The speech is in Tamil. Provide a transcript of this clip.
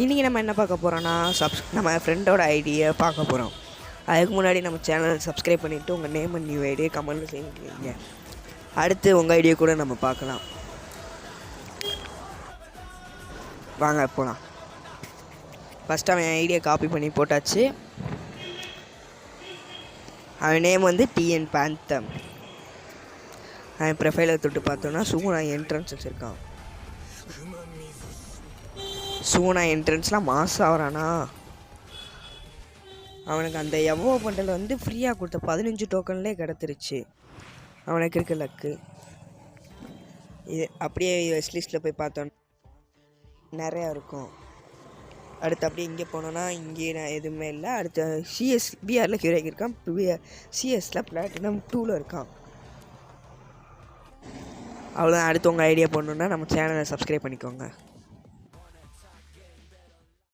இன்றைக்கி நம்ம என்ன பார்க்க போகிறோன்னா நம்ம ஃப்ரெண்டோட ஐடியை பார்க்க போகிறோம். அதுக்கு முன்னாடி நம்ம சேனலை சப்ஸ்கிரைப் பண்ணிவிட்டு உங்கள் நேம் அண்ட் நியூ ஐடியை கமெண்ட்டில் செய்யுங்க. அடுத்து உங்கள் ஐடியை கூட நம்ம பார்க்கலாம். வாங்க போகலாம். ஃபஸ்ட்டு அவன் ஐடியை காப்பி பண்ணி போட்டாச்சு. அவன் நேம் வந்து டிஎன் பேந்தம். அவன் ப்ரொஃபைலை தொட்டு பார்த்தோன்னா சூனா என்ட்ரன்ஸ் வச்சுருக்கான். சூனா என்ட்ரன்ஸ்லாம் மாஸ் ஆகிறானா. அவனுக்கு அந்த எவ்வளோ பண்டல் வந்து ஃப்ரீயாக கொடுத்த 15 டோக்கன்லேயே கிடச்சிருச்சு. அவனுக்கு இருக்க லக்கு. இது அப்படியே வெஸ்ட்லிஸ்ட்டில் போய் பார்த்தோன்னா நிறையா இருக்கும். அடுத்து அப்படியே இங்கே போனோன்னா இங்கே எதுவுமே இல்லை. அடுத்து சிஎஸ் பிஆரில் ஹீரோக்கு இருக்கான். சிஎஸில் பிளாட்டினம் 2ல் இருக்கான். அவ்வளோதான். அடுத்து உங்கள் ஐடியா போடணுன்னா நம்ம சேனலை சப்ஸ்கிரைப் பண்ணிக்கோங்க.